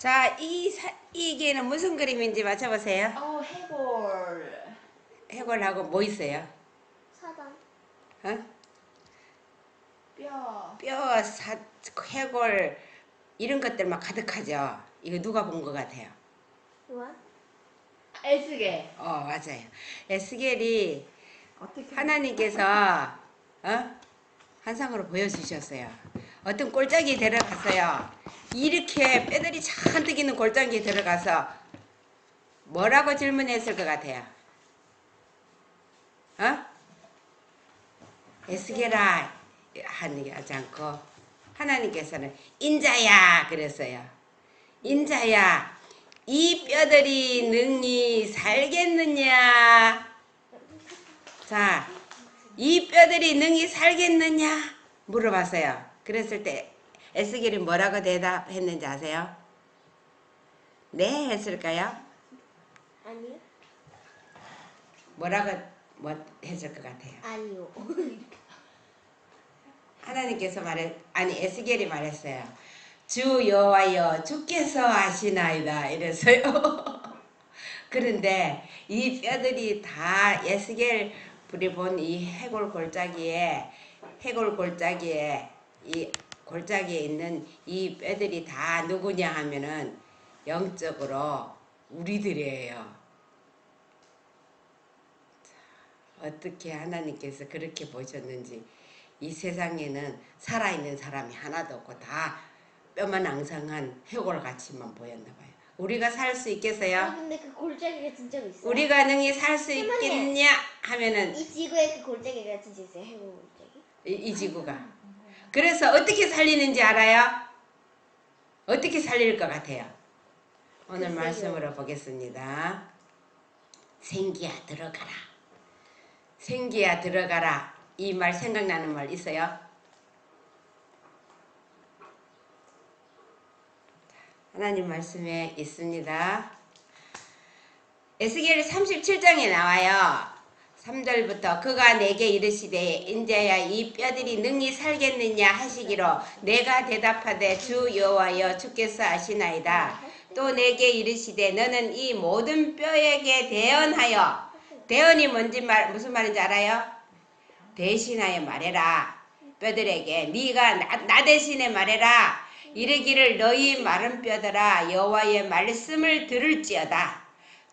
자, 이게는 무슨 그림인지 맞춰보세요. 해골. 해골하고 뭐 있어요? 사단. 어? 뼈. 뼈, 해골 이런 것들만 가득하죠. 이거 누가 본 것 같아요? 뭐야? 에스겔. 맞아요. 에스겔이 어떻게? 하나님께서 환상으로 보여주셨어요. 어떤 골짜기에 들어갔어요. 이렇게 뼈들이 잔뜩 있는 골짜기에 들어가서 뭐라고 질문했을 것 같아요? 에스겔아 하지 않고 하나님께서는 인자야 그랬어요. 인자야, 이 뼈들이 능히 살겠느냐? 자, 이 뼈들이 능히 살겠느냐? 물어봤어요. 그랬을 때 에스겔이 뭐라고 대답했는지 아세요? 네 했을까요? 아니요. 뭐라고 했을 것 같아요? 아니요. 하나님께서 에스겔이 말했어요. 주 여호와여 주께서 아시나이다 이랬어요. 그런데 이 뼈들이 다 에스겔 불이 본 이 해골 골짜기에 이 골짜기에 있는 이 뼈들이 다 누구냐 하면은 영적으로 우리들이에요. 어떻게 하나님께서 그렇게 보셨는지. 이 세상에는 살아있는 사람이 하나도 없고 다 뼈만 앙상한 해골같이만 보였나 봐요. 우리가 살 수 있겠어요? 근데 그 골짜기가 진짜 있어요? 우리가 능히 살 수 할머니. 있겠냐 하면은 이 지구에 그 골짜기가 진짜 있어요? 해골 골짜기? 이 지구가. 그래서 어떻게 살리는지 알아요? 어떻게 살릴 것 같아요? 오늘 글쎄요. 말씀으로 보겠습니다. 생기야 들어가라. 생기야 들어가라. 이 말 생각나는 말 있어요? 하나님 말씀에 있습니다. 에스겔 37장에 나와요. 3절부터 그가 내게 이르시되 인자야 이 뼈들이 능히 살겠느냐 하시기로 내가 대답하되 주 여호와여 주께서 아시나이다. 또 내게 이르시되 너는 이 모든 뼈에게 대언하여 대언이 무슨 말인지 알아요? 대신하여 말해라. 뼈들에게 네가 나 대신에 말해라. 이르기를 너희 마른 뼈들아 여호와의 말씀을 들을지어다.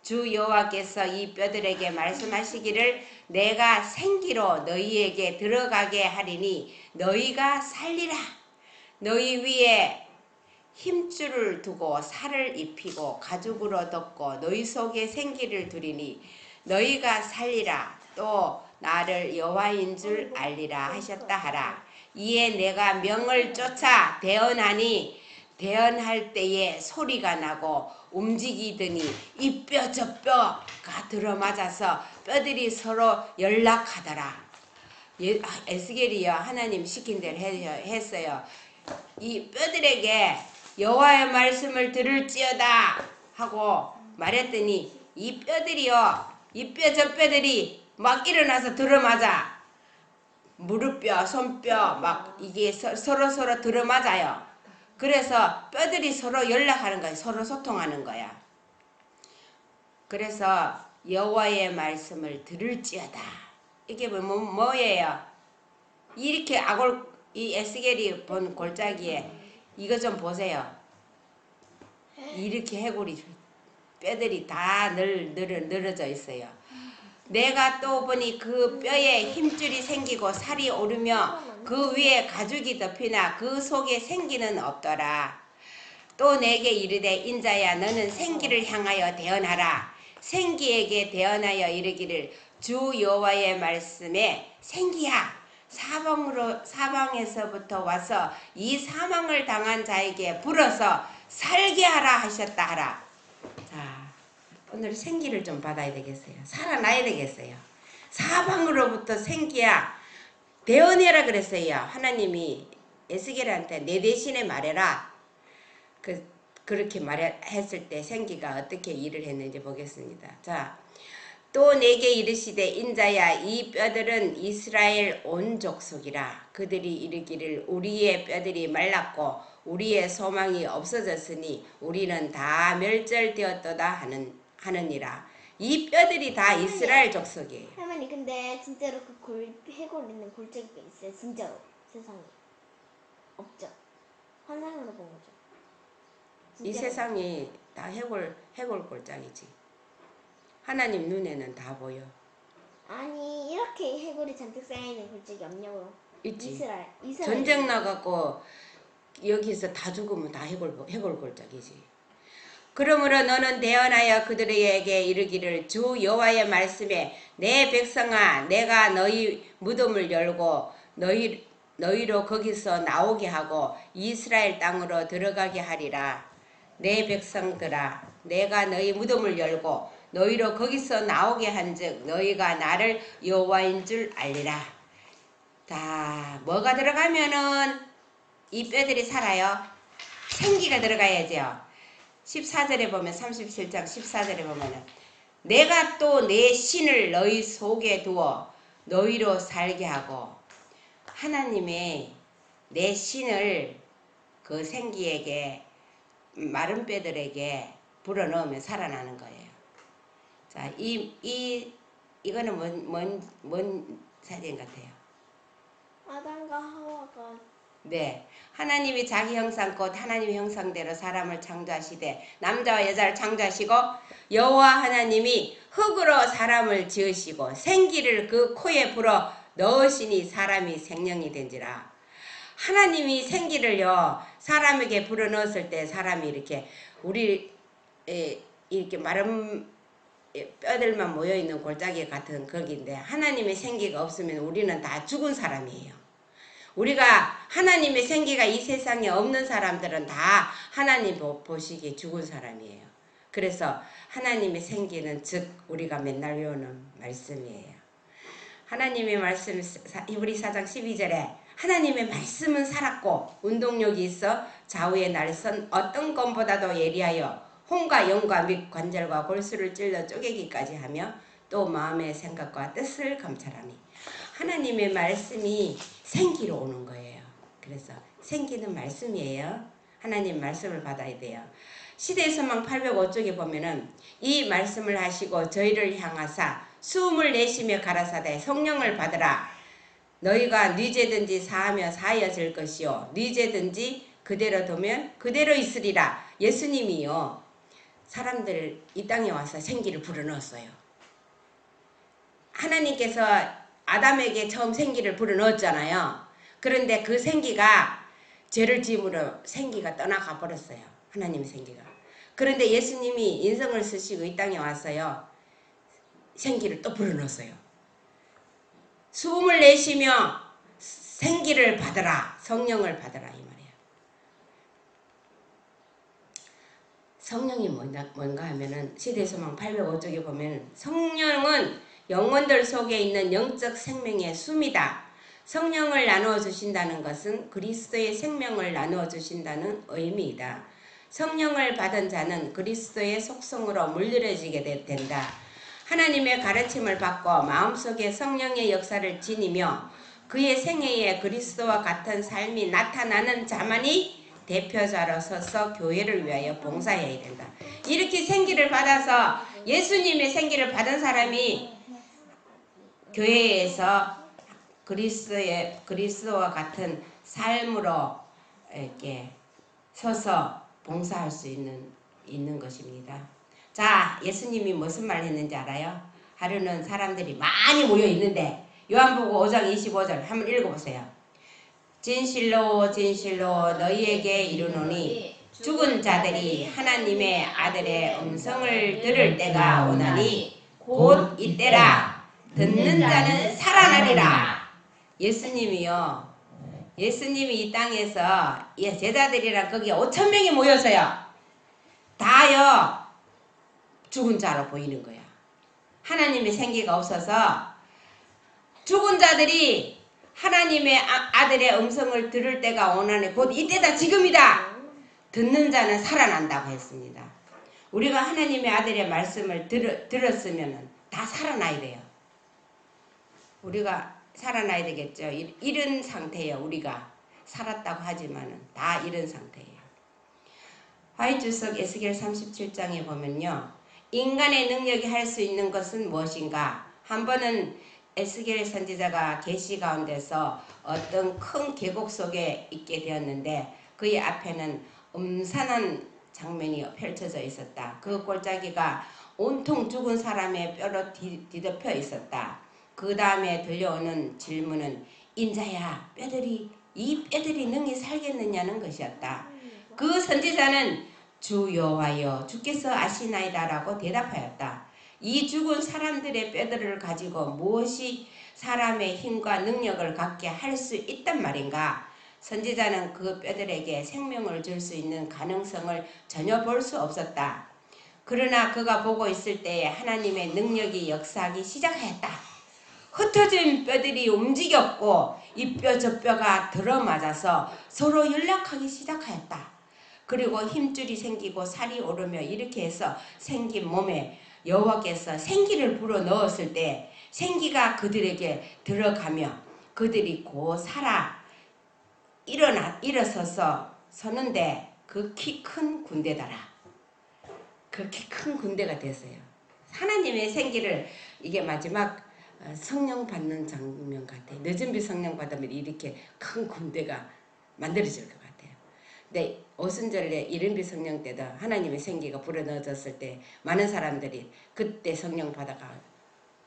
주 여호와께서 이 뼈들에게 말씀하시기를 내가 생기로 너희에게 들어가게 하리니 너희가 살리라. 너희 위에 힘줄을 두고 살을 입히고 가죽으로 덮고 너희 속에 생기를 두리니 너희가 살리라. 또 나를 여호와인 줄 알리라 하셨다 하라. 이에 내가 명을 쫓아 대언하니 대언할 때에 소리가 나고 움직이더니 이 뼈 저 뼈가 들어맞아서 뼈들이 서로 연락하더라. 에스겔이요 하나님 시킨 대로 했어요. 이 뼈들에게 여호와의 말씀을 들을지어다 하고 말했더니 이 뼈들이요 이 뼈 저 뼈들이 막 일어나서 들어맞아. 무릎뼈, 손뼈 막 이게 서로 들어맞아요. 그래서 뼈들이 서로 연락하는 거야. 서로 소통하는 거야. 그래서 여호와의 말씀을 들을지어다. 이게 뭐예요? 이렇게 이 에스겔이 본 골짜기에 이거 좀 보세요. 이렇게 해골이 뼈들이 다 늘어져 있어요. 내가 또 보니 그 뼈에 힘줄이 생기고 살이 오르며 그 위에 가죽이 덮이나 그 속에 생기는 없더라. 또 내게 이르되 인자야 너는 생기를 향하여 대언하라. 생기에게 대언하여 이르기를 주 여호와의 말씀에 생기야 사방에서부터 와서 이 사망을 당한 자에게 불어서 살게 하라 하셨다 하라. 자, 오늘 생기를 좀 받아야 되겠어요. 살아나야 되겠어요. 사방으로부터 생기야 대언해라 그랬어요. 하나님이 에스겔한테 내 대신에 말해라. 그렇게 말했을 때 생기가 어떻게 일을 했는지 보겠습니다. 자, 또 내게 이르시되 인자야 이 뼈들은 이스라엘 온 족속이라. 그들이 이르기를 우리의 뼈들이 말랐고 우리의 소망이 없어졌으니 우리는 다 멸절되었도다 하느니라. 이 뼈들이 다 이스라엘 족속이에요. 할머니 근데 진짜로 그 해골 있는 골짜기가 있어요? 진짜로 세상에 없죠? 환상으로 본 거죠? 이 진짜로. 세상이 다 해골 골짜기지. 하나님 눈에는 다 보여. 아니 이렇게 해골이 잔뜩 쌓여있는 골짜기 없냐고요? 있지. 이스라엘 전쟁 나갖고 여기서 다 죽으면 다 해골 골짜기지. 그러므로 너는 대언하여 그들에게 이르기를 주 여호와의 말씀에 내 백성아 내가 너희 무덤을 열고 너희로 거기서 나오게 하고 이스라엘 땅으로 들어가게 하리라. 내 백성들아 내가 너희 무덤을 열고 너희로 거기서 나오게 한즉 너희가 나를 여호와인 줄 알리라. 자, 뭐가 들어가면은 이 뼈들이 살아요? 생기가 들어가야죠. 14절에 보면 37장 14절에 보면은 내가 또 내 신을 너희 속에 두어 너희로 살게 하고 하나님의 내 신을 그 생기에게 마른 뼈들에게 불어넣으면 살아나는 거예요. 자, 이거는 뭔 사진 같아요? 아담과 하와가 네, 하나님이 자기 형상 곧 하나님의 형상대로 사람을 창조하시되 남자와 여자를 창조하시고 여호와 하나님이 흙으로 사람을 지으시고 생기를 그 코에 불어 넣으시니 사람이 생명이 된지라. 하나님이 생기를요 사람에게 불어 넣었을 때 사람이 이렇게 이렇게 마른 뼈들만 모여 있는 골짜기 같은 거기인데 하나님의 생기가 없으면 우리는 다 죽은 사람이에요. 우리가 하나님의 생기가 이 세상에 없는 사람들은 다 하나님 보시기에 죽은 사람이에요. 그래서 하나님의 생기는 즉 우리가 맨날 외우는 말씀이에요. 하나님의 말씀 히브리 4장 12절에 하나님의 말씀은 살았고 운동력이 있어 좌우에 날선 어떤 검보다도 예리하여 혼과 영과 및 관절과 골수를 찔러 쪼개기까지 하며 또 마음의 생각과 뜻을 감찰하니 하나님의 말씀이 생기로 오는 거예요. 그래서 생기는 말씀이에요. 하나님 말씀을 받아야 돼요. 시대의 소망 805쪽에 보면은 이 말씀을 하시고 저희를 향하사 숨을 내쉬며 가라사대 성령을 받으라. 너희가 뉘죄든지 사하며 사하여질 것이요 뉘죄든지 그대로 두면 그대로 있으리라. 예수님이요 사람들 이 땅에 와서 생기를 불어넣었어요. 하나님께서 아담에게 처음 생기를 불어넣었잖아요. 그런데 그 생기가 죄를 지음으로 생기가 떠나가 버렸어요. 하나님의 생기가. 그런데 예수님이 인성을 쓰시고 이 땅에 왔어요. 생기를 또 불어넣었어요. 숨을 내쉬며 생기를 받으라. 성령을 받으라 이 말이에요. 성령이 뭔가 하면은 시대소망 805쪽에 보면 성령은 영혼들 속에 있는 영적 생명의 숨이다. 성령을 나누어 주신다는 것은 그리스도의 생명을 나누어 주신다는 의미이다. 성령을 받은 자는 그리스도의 속성으로 물들여지게 된다. 하나님의 가르침을 받고 마음속에 성령의 역사를 지니며 그의 생애에 그리스도와 같은 삶이 나타나는 자만이 대표자로 서서 교회를 위하여 봉사해야 된다. 이렇게 생기를 받아서 예수님의 생기를 받은 사람이 교회에서 그리스도와 같은 삶으로 이렇게 서서 봉사할 수 있는 것입니다. 자, 예수님이 무슨 말 했는지 알아요? 하루는 사람들이 많이 모여 있는데 요한복음 5장 25절 한번 읽어보세요. 진실로 진실로 너희에게 이르노니 죽은 자들이 하나님의 아들의 음성을 들을 때가 오나니 곧 이때라. 듣는 자는 살아나리라. 예수님이요. 예수님이 이 땅에서 제자들이랑 거기 5,000명이 모여서요. 다요. 죽은 자로 보이는 거야. 하나님의 생기가 없어서 죽은 자들이 하나님의 아들의 음성을 들을 때가 오나니 곧 이때다 지금이다. 듣는 자는 살아난다고 했습니다. 우리가 하나님의 아들의 말씀을 들었으면 다 살아나야 돼요. 우리가 살아나야 되겠죠. 이런 상태예요. 우리가 살았다고 하지만은 다 이런 상태예요. 화이주석 에스겔 37장에 보면요. 인간의 능력이 할 수 있는 것은 무엇인가? 한 번은 에스겔 선지자가 계시 가운데서 어떤 큰 계곡 속에 있게 되었는데 그의 앞에는 음산한 장면이 펼쳐져 있었다. 그 골짜기가 온통 죽은 사람의 뼈로 뒤덮여 있었다. 그 다음에 들려오는 질문은 인자야 이 뼈들이 능히 살겠느냐는 것이었다. 그 선지자는 주 여호와여 주께서 아시나이다 라고 대답하였다. 이 죽은 사람들의 뼈들을 가지고 무엇이 사람의 힘과 능력을 갖게 할 수 있단 말인가? 선지자는 그 뼈들에게 생명을 줄 수 있는 가능성을 전혀 볼 수 없었다. 그러나 그가 보고 있을 때에 하나님의 능력이 역사하기 시작하였다. 흩어진 뼈들이 움직였고 이 뼈 저 뼈가 들어맞아서 서로 연락하기 시작하였다. 그리고 힘줄이 생기고 살이 오르며 이렇게 해서 생긴 몸에 여호와께서 생기를 불어넣었을 때 생기가 그들에게 들어가며 그들이 곧 살아 일어서서 서는데 그 키 큰 군대더라. 그 키 큰 군대가 됐어요. 하나님의 생기를 이게 마지막 성령 받는 장면 같아요. 늦은비 성령 받으면 이렇게 큰 군대가 만들어질 것 같아요. 근데 오순절에 이른비 성령 때도 하나님의 생기가 불어넣어졌을 때 많은 사람들이 그때 성령 받아가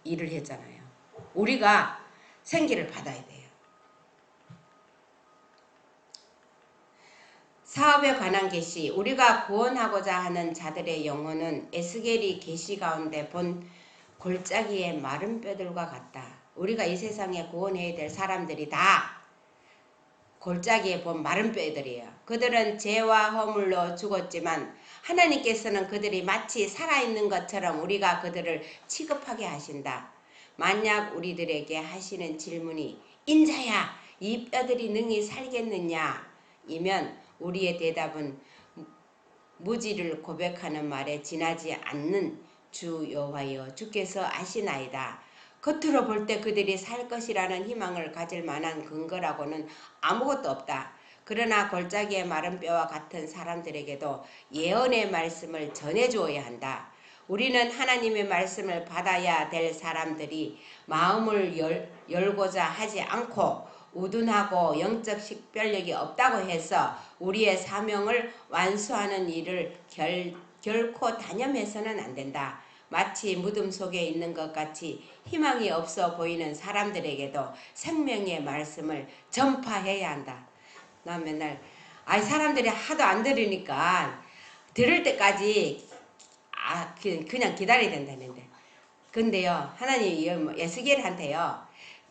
일을 했잖아요. 우리가 생기를 받아야 돼요. 사업에 관한 계시, 우리가 구원하고자 하는 자들의 영혼은 에스겔이 계시 가운데 본 골짜기의 마른 뼈들과 같다. 우리가 이 세상에 구원해야 될 사람들이 다 골짜기에 본 마른 뼈들이에요. 그들은 죄와 허물로 죽었지만 하나님께서는 그들이 마치 살아있는 것처럼 우리가 그들을 취급하게 하신다. 만약 우리들에게 하시는 질문이 인자야 이 뼈들이 능히 살겠느냐 이면 우리의 대답은 무지를 고백하는 말에 지나지 않는 주 여호와여 주께서 아시나이다. 겉으로 볼 때 그들이 살 것이라는 희망을 가질 만한 근거라고는 아무것도 없다. 그러나 골짜기의 마른 뼈와 같은 사람들에게도 예언의 말씀을 전해주어야 한다. 우리는 하나님의 말씀을 받아야 될 사람들이 마음을 열고자 하지 않고 우둔하고 영적 식별력이 없다고 해서 우리의 사명을 완수하는 일을 결코 단념해서는 안 된다. 마치 무덤 속에 있는 것 같이 희망이 없어 보이는 사람들에게도 생명의 말씀을 전파해야 한다. 나 맨날 사람들이 하도 안 들으니까 들을 때까지 그냥 기다려야 된다는데 근데요 하나님 에스겔한테요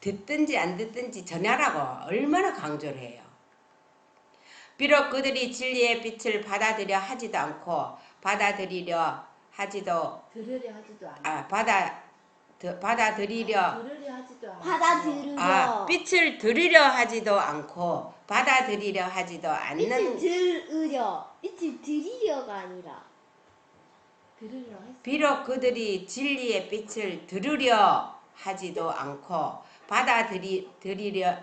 듣든지 안 듣든지 전하라고 얼마나 강조를 해요. 비록 그들이 진리의 빛을 받아들이려 하지도 않고 받아들이려 하지도 빛을 들으려 하지도 않고 받아들이려 하지도 않는 빛을 들으려가 아니라 비록 그들이 진리의 빛을 들으려 하지도 않고 받아들이려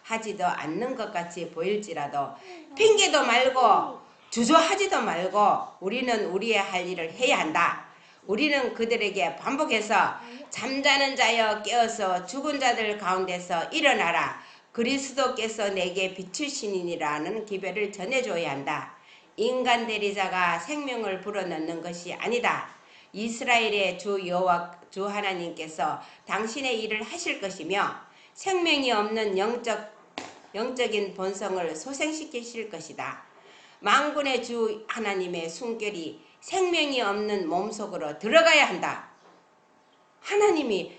하지도 않는 것 같이 보일지라도 핑계도 말고 주저하지도 말고 우리는 우리의 할 일을 해야 한다. 우리는 그들에게 반복해서 잠자는 자여 깨어서 죽은 자들 가운데서 일어나라. 그리스도께서 내게 비추시니라는 기별을 전해줘야 한다. 인간 대리자가 생명을 불어넣는 것이 아니다. 이스라엘의 주 여호와 주 하나님께서 당신의 일을 하실 것이며 생명이 없는 영적인 본성을 소생시키실 것이다. 만군의 주 하나님의 숨결이 생명이 없는 몸속으로 들어가야 한다. 하나님이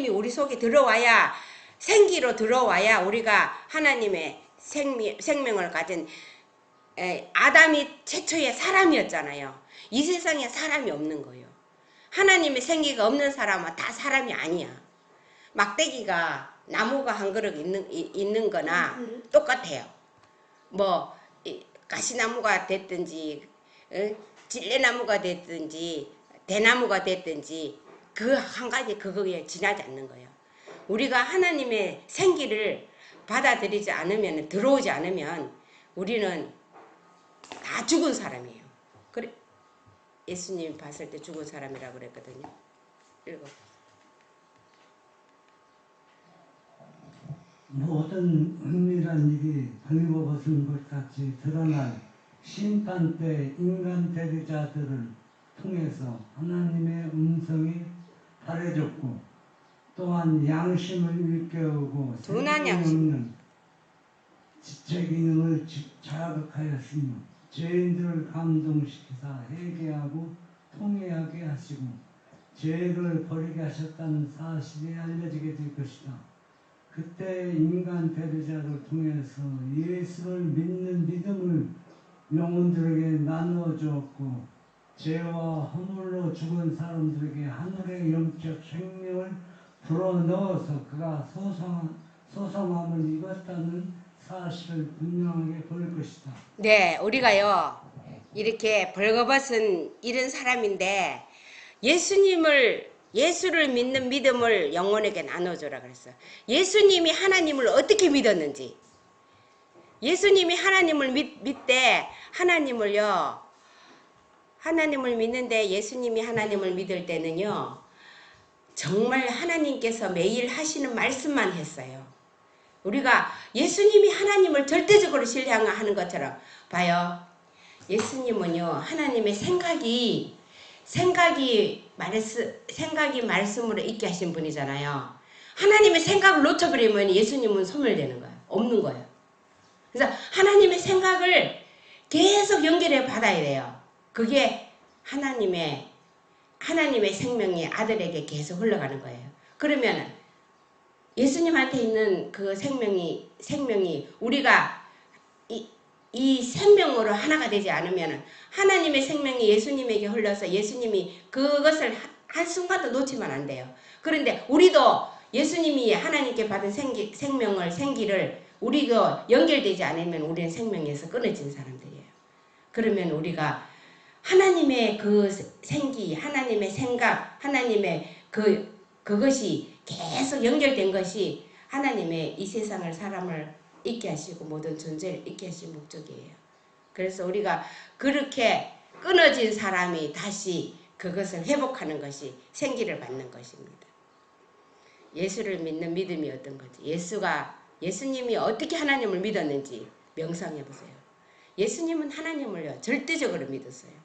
우리 속에 들어와야 생기로 들어와야 우리가 하나님의 생명을 가진 아담이 최초의 사람이었잖아요. 이 세상에 사람이 없는 거예요. 하나님의 생기가 없는 사람은 다 사람이 아니야. 막대기가 나무가 한 그릇 있는 거나 똑같아요. 뭐 가시나무가 됐든지 찔레나무가 됐든지 대나무가 됐든지 그 한 가지 그거에 지나지 않는 거예요. 우리가 하나님의 생기를 받아들이지 않으면, 들어오지 않으면 우리는 다 죽은 사람이에요. 그래, 예수님이 봤을 때 죽은 사람이라고 그랬거든요. 읽어. 모든 은밀한 일이 벌거벗은 것 같이 드러날 심판 때 인간 대리자들을 통해서 하나님의 음성이 바래졌고 또한 양심을 일깨우고 둔한 양심. 없는 지체 기능을 자극하였으며 죄인들을 감동시키사 회개하고 통회하게 하시고 죄를 버리게 하셨다는 사실이 알려지게 될 것이다. 그때 인간 대리자를 통해서 예수를 믿는 믿음을 영혼들에게 나누어 주었고 죄와 허물로 죽은 사람들에게 하늘의 영적 생명을 불어넣어서 그가 소성함을 입었다는 사실을 분명하게 보일 것이다. 네, 우리가요 이렇게 벌거벗은 이런 사람인데 예수를 믿는 믿음을 영혼에게 나눠줘라 그랬어. 예수님이 하나님을 어떻게 믿었는지, 예수님이 하나님을 믿되 하나님을 믿는데 예수님이 하나님을 믿을 때는요 정말 하나님께서 매일 하시는 말씀만 했어요. 우리가 예수님이 하나님을 절대적으로 신뢰하는 것처럼 봐요. 예수님은요 하나님의 생각이 말씀으로 있게 하신 분이잖아요. 하나님의 생각을 놓쳐버리면 예수님은 소멸되는 거예요. 없는 거예요. 그래서 하나님의 생각을 계속 연결해 받아야 돼요. 그게 하나님의 생명이 아들에게 계속 흘러가는 거예요. 그러면 예수님한테 있는 그 생명이 우리가 이 생명으로 하나가 되지 않으면 하나님의 생명이 예수님에게 흘러서 예수님이 그것을 한순간도 놓치면 안 돼요. 그런데 우리도 예수님이 하나님께 받은 생기를 우리도 연결되지 않으면 우리는 생명에서 끊어진 사람들이에요. 그러면 우리가 하나님의 그 생기, 하나님의 생각, 하나님의 그것이 계속 연결된 것이 하나님의 이 세상을 사람을 있게 하시고 모든 존재를 있게 하신 목적이에요. 그래서 우리가 그렇게 끊어진 사람이 다시 그것을 회복하는 것이 생기를 받는 것입니다. 예수를 믿는 믿음이 어떤 건지, 예수님이 어떻게 하나님을 믿었는지 명상해 보세요. 예수님은 하나님을요 절대적으로 믿었어요.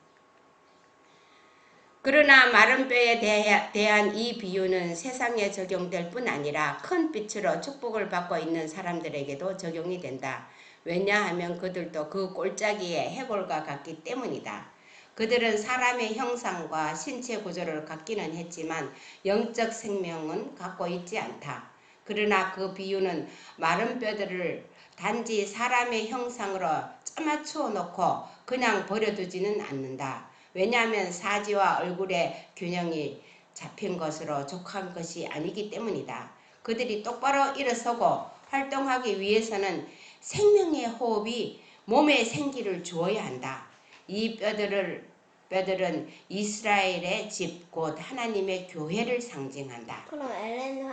그러나 마른 뼈에 대한 이 비유는 세상에 적용될 뿐 아니라 큰 빛으로 축복을 받고 있는 사람들에게도 적용이 된다. 왜냐하면 그들도 그 꼴짜기의 해골과 같기 때문이다. 그들은 사람의 형상과 신체 구조를 갖기는 했지만 영적 생명은 갖고 있지 않다. 그러나 그 비유는 마른 뼈들을 단지 사람의 형상으로 짜맞추어 놓고 그냥 버려두지는 않는다. 왜냐하면 사지와 얼굴의 균형이 잡힌 것으로 족한 것이 아니기 때문이다. 그들이 똑바로 일어서고 활동하기 위해서는 생명의 호흡이 몸에 생기를 주어야 한다. 이 뼈들은 이스라엘의 집 곧 하나님의 교회를 상징한다. 그럼 엘렌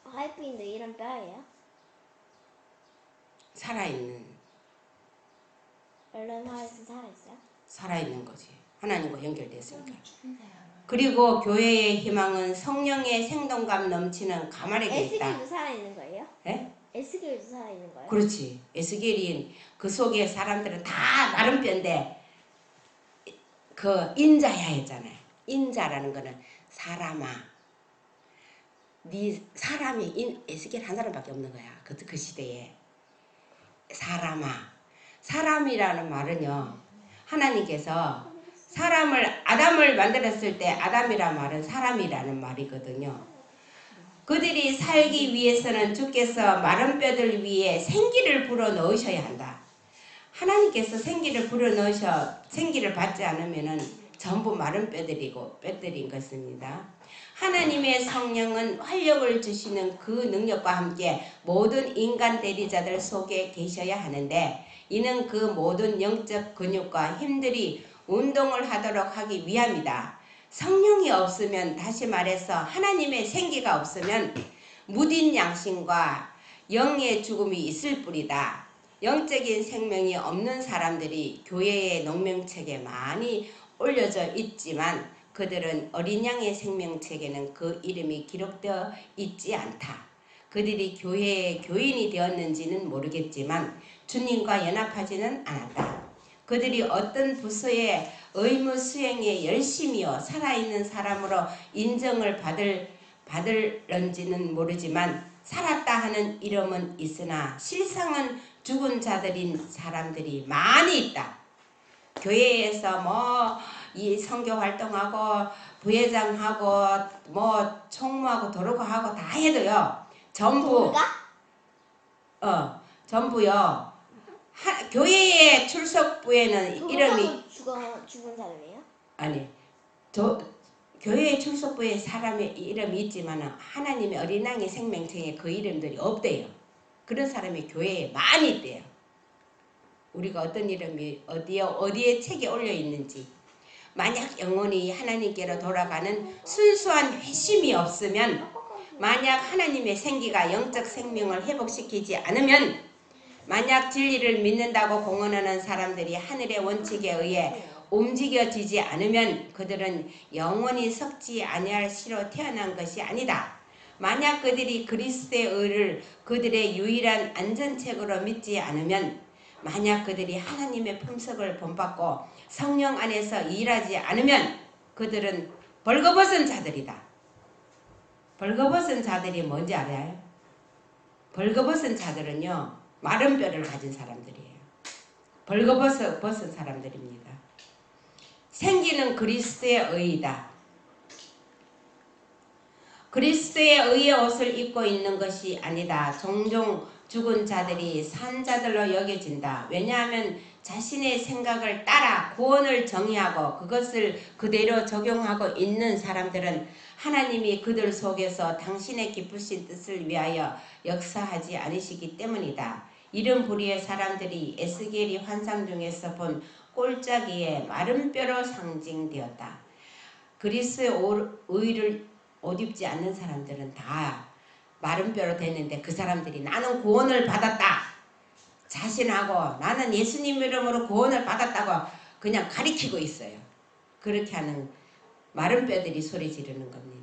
화이트도 이런 뼈예요? 살아있는 엘렌 화이트 살아있어요? 살아있는 거지. 하나님과 연결됐으니까. 그리고 교회의 희망은 성령의 생동감 넘치는 가만에게 있다. 에스겔도 살아있는 거예요? 예? 에스겔도 살아있는 거예요? 그렇지. 에스겔인 그 속에 사람들은 다 마른 뼈인데 그 인자야 했잖아요. 인자라는 거는 사람아. 네 사람이 에스겔 한 사람밖에 없는 거야. 그 시대에. 사람아. 사람이라는 말은요. 하나님께서 아담을 만들었을 때 아담이란 말은 사람이라는 말이거든요. 그들이 살기 위해서는 주께서 마른 뼈들 위에 생기를 불어넣으셔야 한다. 하나님께서 생기를 불어넣으셔 생기를 받지 않으면은 전부 마른 뼈들인 것입니다. 하나님의 성령은 활력을 주시는 그 능력과 함께 모든 인간 대리자들 속에 계셔야 하는데 이는 그 모든 영적 근육과 힘들이 운동을 하도록 하기 위함이다. 성령이 없으면, 다시 말해서 하나님의 생기가 없으면 무딘 양심과 영의 죽음이 있을 뿐이다. 영적인 생명이 없는 사람들이 교회의 농명책에 많이 올려져 있지만 그들은 어린 양의 생명책에는 그 이름이 기록되어 있지 않다. 그들이 교회의 교인이 되었는지는 모르겠지만 주님과 연합하지는 않았다. 그들이 어떤 부서의 의무 수행에 열심히요 살아있는 사람으로 인정을 받을런지는 모르지만 살았다 하는 이름은 있으나 실상은 죽은 자들인 사람들이 많이 있다. 교회에서 이 선교 활동하고 부회장하고 총무하고 도로가하고 다 해도요 전부 전부요 교회의 출석부에는 이름이 죽은 사람이에요? 아니 교회의 출석부에 사람의 이름이 있지만 하나님의 어린 양의 생명책에 그 이름들이 없대요. 그런 사람이 교회에 많이 있대요. 우리가 어떤 이름이 어디에 책에 올려 있는지 만약 영혼이 하나님께로 돌아가는 순수한 회심이 없으면 만약 하나님의 생기가 영적 생명을 회복시키지 않으면 만약 진리를 믿는다고 공언하는 사람들이 하늘의 원칙에 의해 움직여지지 않으면 그들은 영원히 썩지 아니할 씨로 태어난 것이 아니다. 만약 그들이 그리스도의 의를 그들의 유일한 안전책으로 믿지 않으면 만약 그들이 하나님의 품석을 본받고 성령 안에서 일하지 않으면 그들은 벌거벗은 자들이다. 벌거벗은 자들이 뭔지 알아요? 벌거벗은 자들은요 마른 뼈를 가진 사람들이에요. 벌거벗은 사람들입니다. 생기는 그리스도의 의이다. 그리스도의 의의 옷을 입고 있는 것이 아니다. 종종 죽은 자들이 산 자들로 여겨진다. 왜냐하면 자신의 생각을 따라 구원을 정의하고 그것을 그대로 적용하고 있는 사람들은 하나님이 그들 속에서 당신의 기쁘신 뜻을 위하여 역사하지 않으시기 때문이다. 이런 부류의 사람들이 에스겔이 환상 중에서 본 꼴짜기의 마른 뼈로 상징되었다. 그리스도의 의를 옷 입지 않는 사람들은 다 마른 뼈로 됐는데 그 사람들이 나는 구원을 받았다 자신하고 나는 예수님 이름으로 구원을 받았다고 그냥 가리키고 있어요. 그렇게 하는 마른 뼈들이 소리 지르는 겁니다.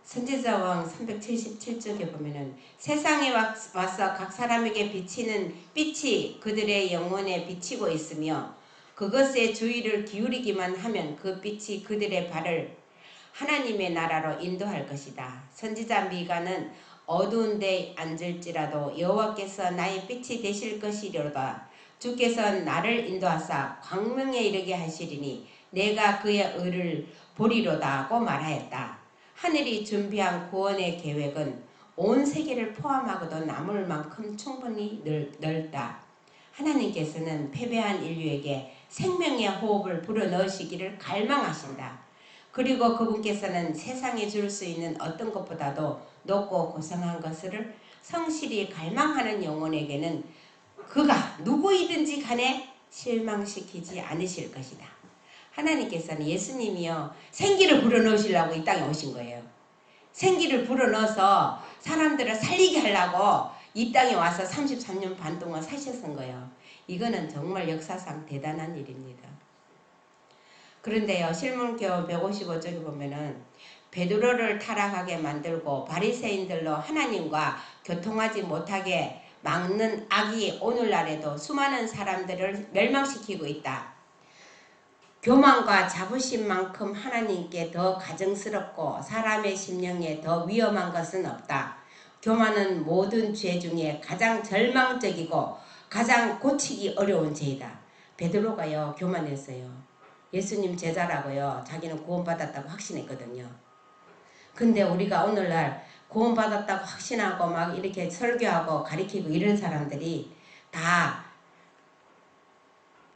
선지자왕 377쪽에 보면은 세상에 와서 각 사람에게 비치는 빛이 그들의 영혼에 비치고 있으며 그것에 주의를 기울이기만 하면 그 빛이 그들의 발을 하나님의 나라로 인도할 것이다. 선지자 미가는 어두운 데 앉을지라도 여호와께서 나의 빛이 되실 것이로다. 주께서 나를 인도하사 광명에 이르게 하시리니 내가 그의 의를 보리로다 하고 말하였다. 하늘이 준비한 구원의 계획은 온 세계를 포함하고도 남을 만큼 충분히 넓다. 하나님께서는 패배한 인류에게 생명의 호흡을 불어넣으시기를 갈망하신다. 그리고 그분께서는 세상에 줄 수 있는 어떤 것보다도 높고 고상한 것을 성실히 갈망하는 영혼에게는 그가 누구이든지 간에 실망시키지 않으실 것이다. 하나님께서는 예수님이요 생기를 불어넣으시려고 이 땅에 오신 거예요. 생기를 불어넣어서 사람들을 살리게 하려고 이 땅에 와서 33년 반 동안 사셨은 거예요. 이거는 정말 역사상 대단한 일입니다. 그런데요 실문교 155쪽에 보면은 베드로를 타락하게 만들고 바리새인들로 하나님과 교통하지 못하게 막는 악이 오늘날에도 수많은 사람들을 멸망시키고 있다. 교만과 자부심만큼 하나님께 더 가증스럽고 사람의 심령에 더 위험한 것은 없다. 교만은 모든 죄 중에 가장 절망적이고 가장 고치기 어려운 죄이다. 베드로가요 교만했어요. 예수님 제자라고요. 자기는 구원받았다고 확신했거든요. 근데 우리가 오늘날 구원받았다고 확신하고 막 이렇게 설교하고 가리키고 이런 사람들이 다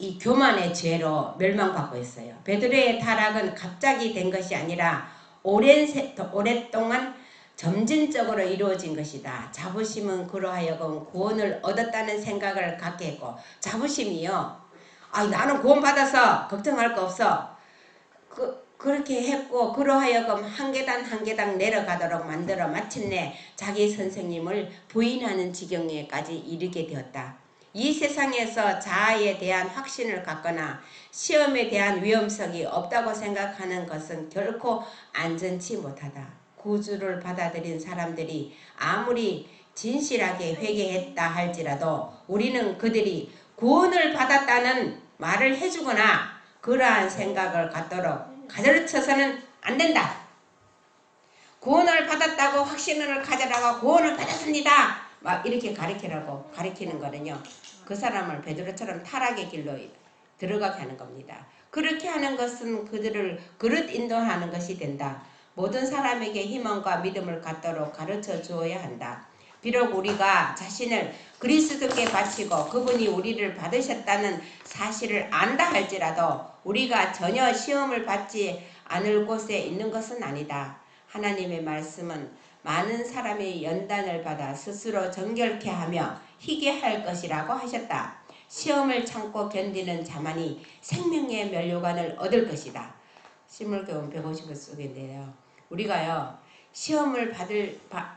이 교만의 죄로 멸망받고 있어요. 베드로의 타락은 갑자기 된 것이 아니라 오랫동안 점진적으로 이루어진 것이다. 자부심은 그로 하여금 구원을 얻었다는 생각을 갖게 했고 자부심이요. 나는 구원받아서 걱정할 거 없어. 그렇게 했고 그러하여금 한 계단 한 계단 내려가도록 만들어 마침내 자기 선생님을 부인하는 지경에까지 이르게 되었다. 이 세상에서 자아에 대한 확신을 갖거나 시험에 대한 위험성이 없다고 생각하는 것은 결코 안전치 못하다. 구주를 받아들인 사람들이 아무리 진실하게 회개했다 할지라도 우리는 그들이 구원을 받았다는 말을 해주거나 그러한 생각을 갖도록 가르쳐서는 안 된다. 구원을 받았다고 확신을 가져라고 구원을 받았습니다. 막 이렇게 가르치는 거는요. 그 사람을 베드로처럼 타락의 길로 들어가게 하는 겁니다. 그렇게 하는 것은 그들을 그릇 인도하는 것이 된다. 모든 사람에게 희망과 믿음을 갖도록 가르쳐 주어야 한다. 비록 우리가 자신을 그리스도께 바치고 그분이 우리를 받으셨다는 사실을 안다 할지라도 우리가 전혀 시험을 받지 않을 곳에 있는 것은 아니다. 하나님의 말씀은 많은 사람이 연단을 받아 스스로 정결케 하며 희게 할 것이라고 하셨다. 시험을 참고 견디는 자만이 생명의 면류관을 얻을 것이다. 실물교훈 150원 속인데요. 우리가요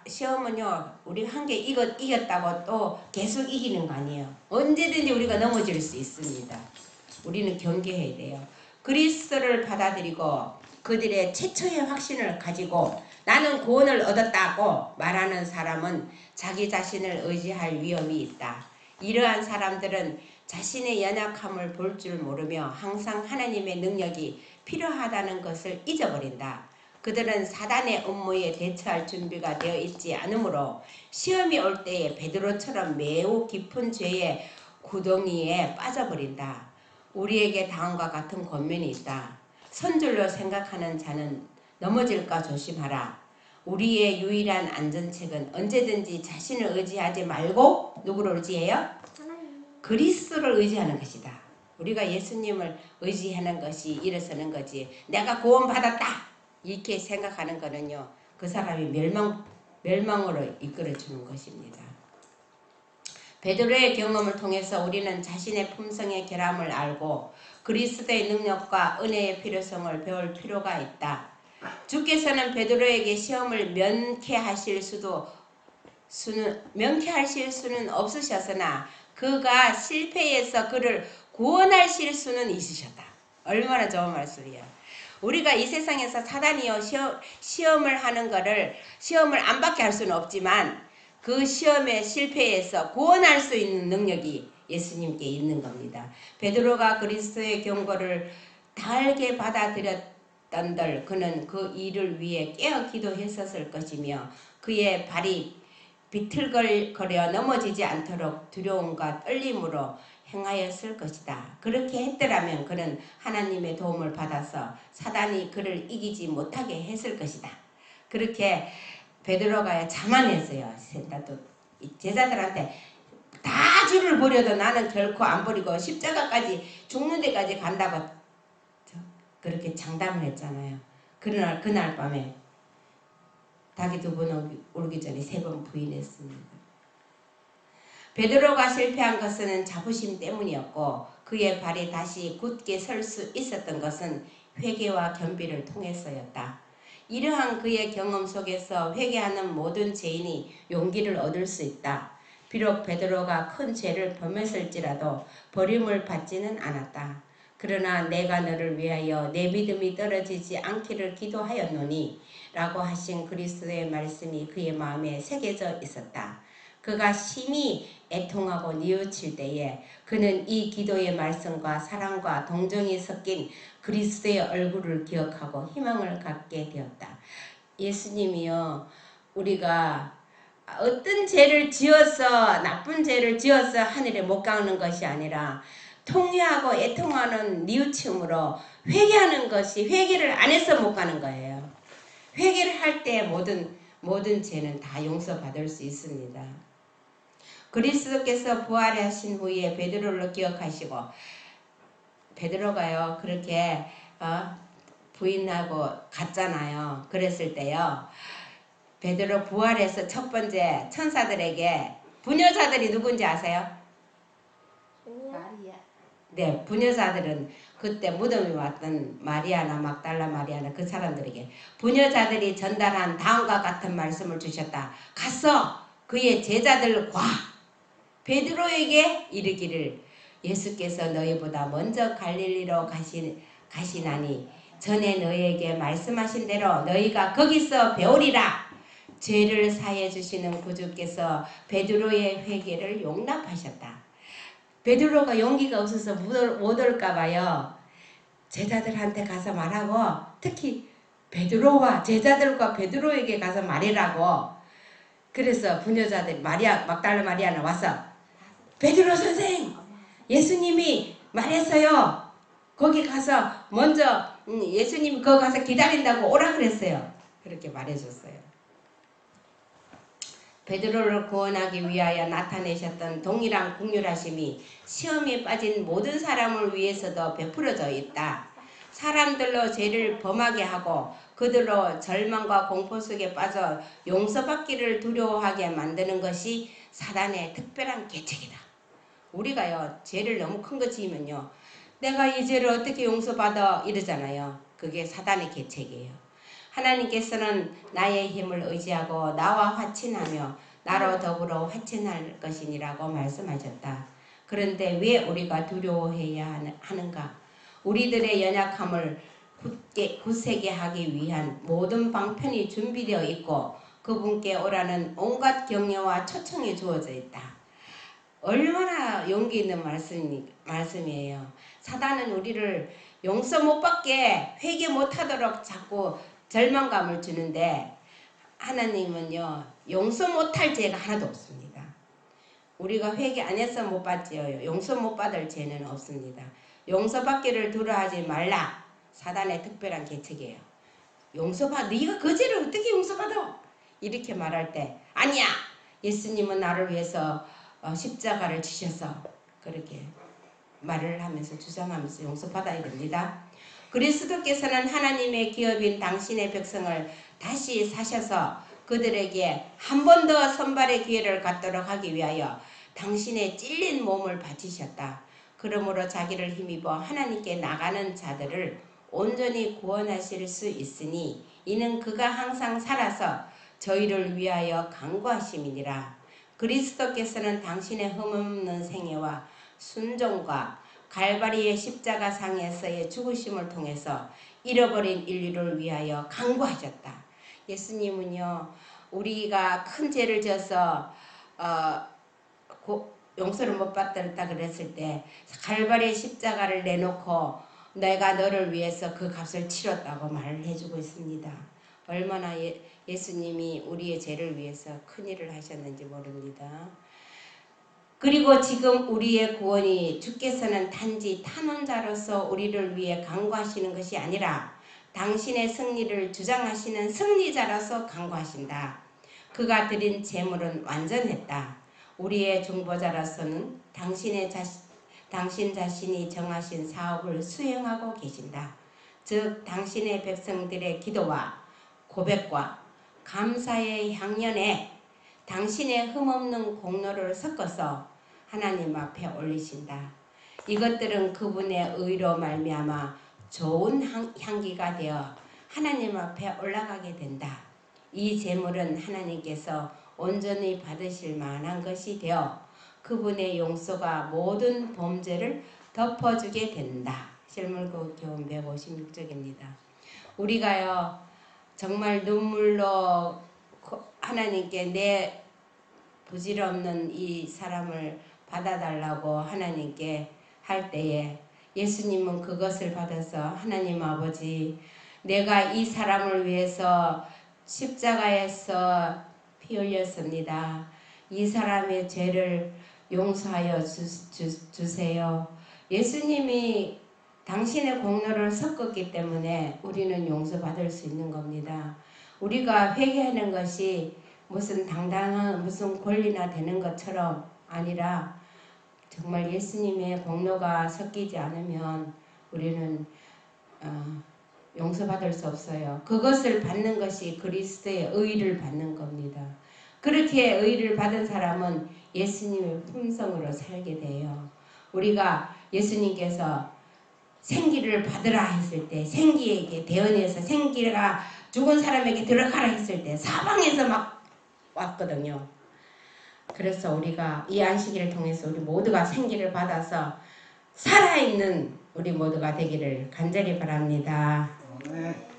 시험은요 우리 한 개 이겼다고 또 계속 이기는 거 아니에요. 언제든지 우리가 넘어질 수 있습니다. 우리는 경계해야 돼요. 그리스도를 받아들이고 그들의 최초의 확신을 가지고 나는 구원을 얻었다고 말하는 사람은 자기 자신을 의지할 위험이 있다. 이러한 사람들은 자신의 연약함을 볼 줄 모르며 항상 하나님의 능력이 필요하다는 것을 잊어버린다. 그들은 사단의 음모에 대처할 준비가 되어 있지 않으므로 시험이 올 때에 베드로처럼 매우 깊은 죄의 구덩이에 빠져버린다. 우리에게 다음과 같은 권면이 있다. 선줄로 생각하는 자는 넘어질까 조심하라. 우리의 유일한 안전책은 언제든지 자신을 의지하지 말고 누구를 의지해요? 그리스도를 의지하는 것이다. 우리가 예수님을 의지하는 것이 일어서는 거지. 내가 구원받았다 이렇게 생각하는 거는요. 그 사람이 멸망으로 이끌어주는 것입니다. 베드로의 경험을 통해서 우리는 자신의 품성의 결함을 알고 그리스도의 능력과 은혜의 필요성을 배울 필요가 있다. 주께서는 베드로에게 시험을 면케하실 수는 없으셨으나 그가 실패해서 그를 구원하실 수는 있으셨다. 얼마나 좋은 말씀이야. 우리가 이 세상에서 사단이요 시험을 하는 거를 시험을 안 받게 할 수는 없지만 그 시험에 실패해서 구원할 수 있는 능력이 예수님께 있는 겁니다. 베드로가 그리스도의 경고를 달게 받아들였던들 그는 그 일을 위해 깨어 기도했었을 것이며 그의 발이 비틀거려 넘어지지 않도록 두려움과 떨림으로 행하였을 것이다. 그렇게 했더라면 그는 하나님의 도움을 받아서 사단이 그를 이기지 못하게 했을 것이다. 그렇게 베드로가 자만했어요. 제자들한테 다 주를 버려도 나는 결코 안 버리고 십자가까지 죽는 데까지 간다고 그렇게 장담을 했잖아요. 그러나 그날 밤에 닭이 2번 울기 전에 3번 부인했습니다. 베드로가 실패한 것은 자부심 때문이었고 그의 발이 다시 굳게 설 수 있었던 것은 회개와 겸비를 통해서였다. 이러한 그의 경험 속에서 회개하는 모든 죄인이 용기를 얻을 수 있다. 비록 베드로가 큰 죄를 범했을지라도 버림을 받지는 않았다. 그러나 내가 너를 위하여 내 믿음이 떨어지지 않기를 기도하였노니 라고 하신 그리스도의 말씀이 그의 마음에 새겨져 있었다. 그가 심히 애통하고 뉘우칠 때에 그는 이 기도의 말씀과 사랑과 동정이 섞인 그리스도의 얼굴을 기억하고 희망을 갖게 되었다. 예수님이요 우리가 어떤 죄를 지어서 나쁜 죄를 지어서 하늘에 못 가는 것이 아니라 통회하고 애통하는 뉘우침으로 회개하는 것이 회개를 안 해서 못 가는 거예요. 회개를 할 때 모든 죄는 다 용서받을 수 있습니다. 그리스도께서 부활하신 후에 베드로를 기억하시고 베드로가요 그렇게 부인하고 갔잖아요. 그랬을 때요 베드로 부활해서 첫 번째 천사들에게 부녀자들이 누군지 아세요? 마리아. 네, 부녀자들은 그때 무덤에 왔던 마리아나 막달라 마리아나 그 사람들에게 부녀자들이 전달한 다음과 같은 말씀을 주셨다. 가서 그의 제자들과 베드로에게 이르기를 예수께서 너희보다 먼저 갈릴리로 가시나니 전에 너희에게 말씀하신 대로 너희가 거기서 배우리라. 죄를 사해 주시는 구주께서 베드로의 회개를 용납하셨다. 베드로가 용기가 없어서 못 올까 봐요. 제자들한테 가서 말하고 특히 베드로와 제자들과 베드로에게 가서 말이라고. 그래서 부녀자들 마리아 막달라 마리아는 와서 베드로 선생 예수님이 말했어요. 거기 가서 먼저 예수님이 거기 가서 기다린다고 오라 그랬어요. 그렇게 말해줬어요. 베드로를 구원하기 위하여 나타내셨던 동일한 긍휼하심이 시험에 빠진 모든 사람을 위해서도 베풀어져 있다. 사람들로 죄를 범하게 하고 그들로 절망과 공포 속에 빠져 용서받기를 두려워하게 만드는 것이 사단의 특별한 계책이다. 우리가요 죄를 너무 큰 거 지으면요 내가 이 죄를 어떻게 용서받아 이러잖아요. 그게 사단의 계책이에요. 하나님께서는 나의 힘을 의지하고 나와 화친하며 나로 더불어 화친할 것이니라고 말씀하셨다. 그런데 왜 우리가 두려워해야 하는가? 우리들의 연약함을 굳세게 하기 위한 모든 방편이 준비되어 있고 그분께 오라는 온갖 격려와 초청이 주어져 있다. 얼마나 용기 있는 말씀이에요. 사단은 우리를 용서 못 받게 회개 못하도록 자꾸 절망감을 주는데 하나님은요 용서 못할 죄가 하나도 없습니다. 우리가 회개 안 해서 못 받지요. 용서 못 받을 죄는 없습니다. 용서받기를 두려워하지 말라. 사단의 특별한 계책이에요. 용서받 네가 그 죄를 어떻게 용서받아? 이렇게 말할 때 아니야. 예수님은 나를 위해서 십자가를 지셔서 그렇게 말을 하면서 주장하면서 용서받아야 됩니다. 그리스도께서는 하나님의 기업인 당신의 백성을 다시 사셔서 그들에게 한 번 더 선발의 기회를 갖도록 하기 위하여 당신의 찔린 몸을 바치셨다. 그러므로 자기를 힘입어 하나님께 나가는 자들을 온전히 구원하실 수 있으니 이는 그가 항상 살아서 저희를 위하여 간구하심이니라. 그리스도께서는 당신의 흠없는 생애와 순종과 갈바리의 십자가 상에서의 죽으심을 통해서 잃어버린 인류를 위하여 간구하셨다. 예수님은요 우리가 큰 죄를 지어서 용서를 못 받았다 그랬을 때 갈바리의 십자가를 내놓고 내가 너를 위해서 그 값을 치렀다고 말을 해주고 있습니다. 얼마나 예수님이 우리의 죄를 위해서 큰 일을 하셨는지 모릅니다. 그리고 지금 우리의 구원이 주께서는 단지 탄원자로서 우리를 위해 간구하시는 것이 아니라 당신의 승리를 주장하시는 승리자로서 간구하신다. 그가 드린 제물은 완전했다. 우리의 중보자로서는 당신 자신이 정하신 사업을 수행하고 계신다. 즉 당신의 백성들의 기도와 고백과 감사의 향연에 당신의 흠없는 공로를 섞어서 하나님 앞에 올리신다. 이것들은 그분의 의로 말미암아 좋은 향기가 되어 하나님 앞에 올라가게 된다. 이 제물은 하나님께서 온전히 받으실 만한 것이 되어 그분의 용서가 모든 범죄를 덮어주게 된다. 실물교훈 156쪽입니다. 우리가요 정말 눈물로 하나님께 내 부질없는 이 사람을 받아달라고 하나님께 할 때에 예수님은 그것을 받아서 하나님 아버지 내가 이 사람을 위해서 십자가에서 피 흘렸습니다. 이 사람의 죄를 용서하여 주세요. 예수님이 당신의 공로를 섞었기 때문에 우리는 용서받을 수 있는 겁니다. 우리가 회개하는 것이 무슨 당당한 무슨 권리나 되는 것처럼 아니라 정말 예수님의 공로가 섞이지 않으면 우리는 용서받을 수 없어요. 그것을 받는 것이 그리스도의 의를 받는 겁니다. 그렇게 의를 받은 사람은 예수님의 품성으로 살게 돼요. 우리가 예수님께서 생기를 받으라 했을 때 생기에게 대언해서 생기가 죽은 사람에게 들어가라 했을 때 사방에서 막 왔거든요. 그래서 우리가 이 안식일을 통해서 우리 모두가 생기를 받아서 살아있는 우리 모두가 되기를 간절히 바랍니다. 네.